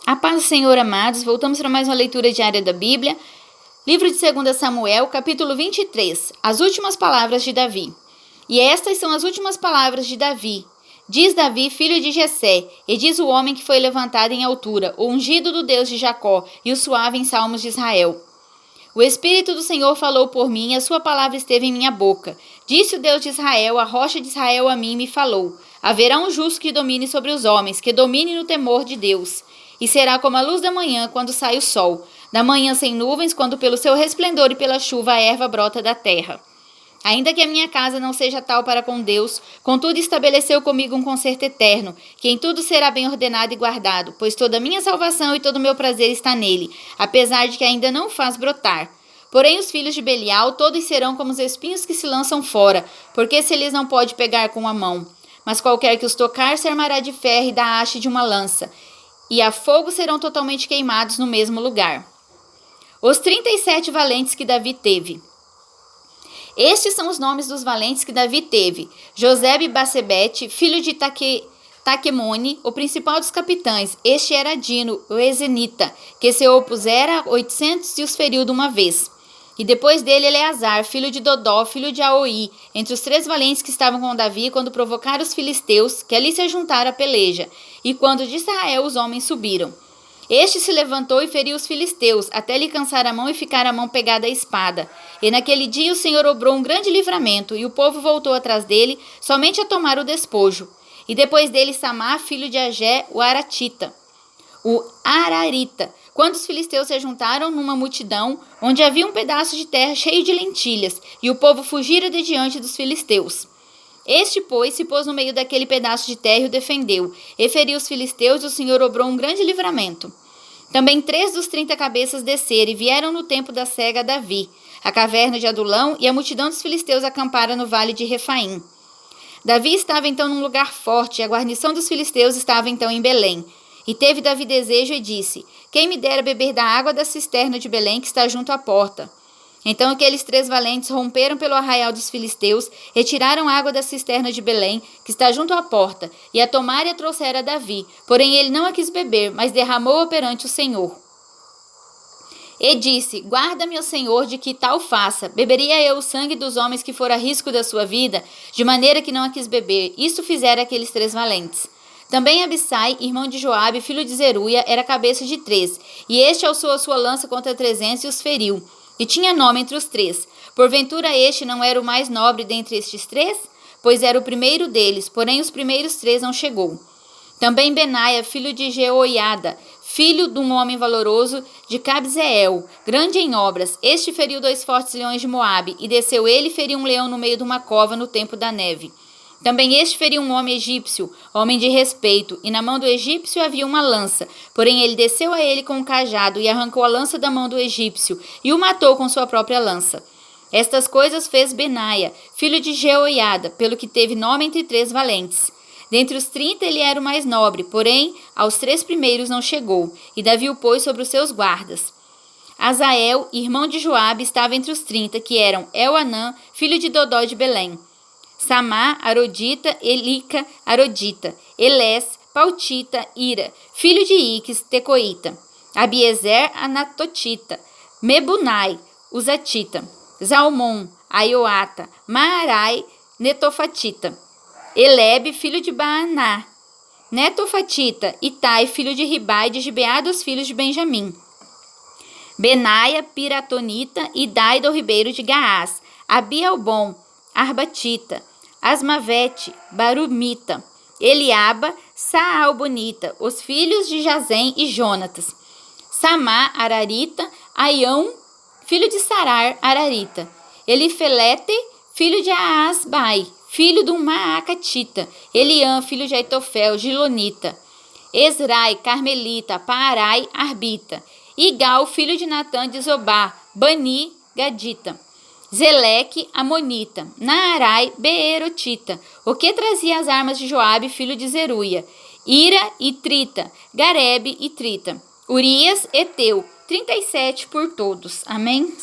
A paz do Senhor, amados, voltamos para mais uma leitura diária da Bíblia. Livro de 2 Samuel, capítulo 23, as últimas palavras de Davi. E estas são as últimas palavras de Davi. Diz Davi, filho de Jessé, e diz o homem que foi levantado em altura, o ungido do Deus de Jacó, e o suave em salmos de Israel. O Espírito do Senhor falou por mim, e a sua palavra esteve em minha boca. Disse o Deus de Israel, a rocha de Israel a mim me falou. Haverá um justo que domine sobre os homens, que domine no temor de Deus. E será como a luz da manhã, quando sai o sol, da manhã sem nuvens, quando pelo seu resplendor e pela chuva a erva brota da terra. Ainda que a minha casa não seja tal para com Deus, contudo estabeleceu comigo um concerto eterno, que em tudo será bem ordenado e guardado, pois toda a minha salvação e todo o meu prazer está nele, apesar de que ainda não o faz brotar. Porém os filhos de Belial todos serão como os espinhos que se lançam fora, porque se eles não pode pegar com a mão. Mas qualquer que os tocar se armará de ferro e da haste de uma lança, e a fogo serão totalmente queimados no mesmo lugar. Os 37 valentes que Davi teve. Estes são os nomes dos valentes que Davi teve. Josebe-Basebete, filho de Taquemone, o principal dos capitães. Este era Dino, o Ezenita, que se opusera a 800 e os feriu de uma vez. E depois dele Eleazar, filho de Dodó, filho de Aoi, entre os 3 valentes que estavam com Davi quando provocaram os filisteus, que ali se ajuntaram à peleja, e quando de Israel os homens subiram. Este se levantou e feriu os filisteus, até lhe cansar a mão e ficar a mão pegada à espada. E naquele dia o Senhor obrou um grande livramento, e o povo voltou atrás dele, somente a tomar o despojo. E depois dele Samá, filho de Agé, o Ararita. Quando os filisteus se ajuntaram numa multidão, onde havia um pedaço de terra cheio de lentilhas, e o povo fugira de diante dos filisteus. Este, pois, se pôs no meio daquele pedaço de terra e o defendeu, e feriu os filisteus, e o Senhor obrou um grande livramento. Também 3 dos 30 cabeças desceram e vieram no tempo da cega a Davi, a caverna de Adulão, e a multidão dos filisteus acampara no vale de Refaim. Davi estava então num lugar forte, e a guarnição dos filisteus estava então em Belém. E teve Davi desejo e disse: quem me dera beber da água da cisterna de Belém que está junto à porta? Então aqueles 3 valentes romperam pelo arraial dos filisteus, retiraram água da cisterna de Belém, que está junto à porta, e a tomaram e a trouxeram a Davi. Porém ele não a quis beber, mas derramou-a perante o Senhor. E disse: guarda-me, ó Senhor, de que tal faça. Beberia eu o sangue dos homens que fora risco da sua vida, de maneira que não a quis beber. Isso fizeram aqueles 3 valentes. Também Abissai, irmão de Joabe, filho de Zeruia, era cabeça de 3, e este alçou a sua lança contra 300 e os feriu, e tinha nome entre os 3. Porventura este não era o mais nobre dentre estes 3? Pois era o primeiro deles, porém os primeiros 3 não chegou. Também Benaia, filho de Jeoiada, filho de um homem valoroso de Cabzeel, grande em obras, este feriu 2 fortes leões de Moabe, e desceu ele e feriu um leão no meio de uma cova no tempo da neve. Também este feriu um homem egípcio, homem de respeito, e na mão do egípcio havia uma lança. Porém ele desceu a ele com um cajado e arrancou a lança da mão do egípcio, e o matou com sua própria lança. Estas coisas fez Benaia, filho de Jeoiada, pelo que teve nome entre 3 valentes. Dentre os 30 ele era o mais nobre, porém aos 3 primeiros não chegou, e Davi o pôs sobre os seus guardas. Azael, irmão de Joabe, estava entre os 30, que eram Elhanã, filho de Dodó de Belém, Samá, Arodita, Elica, Arodita, Elés, Pautita, Ira, filho de Iques, Tecoíta, Abiezer, Anatotita, Mebunai, Uzatita, Zalmon, Aioata, Maarai, Netofatita, Elebe, filho de Baaná, Netofatita, Itai, filho de Ribai, de Gibeá dos filhos de Benjamim, Benaia, Piratonita, Idai do ribeiro de Gaás, Abialbom, Arbatita, Asmavete, Barumita, Eliaba, Saalbonita, os filhos de Jazem e Jonatas, Samá, Ararita, Aião, filho de Sarar, Ararita, Elifelete, filho de Aasbai, filho de Maacatita, Eliã, filho de Aitofel, Gilonita, Esrai, Carmelita, Paarai, Arbita, Igal, filho de Natã de Zobá, Bani, Gadita, Zeleque, Amonita, Naarai, Beerotita, o que trazia as armas de Joabe, filho de Zeruia, Ira e Trita, Garebe e Trita, Urias, Eteu, 37 por todos. Amém?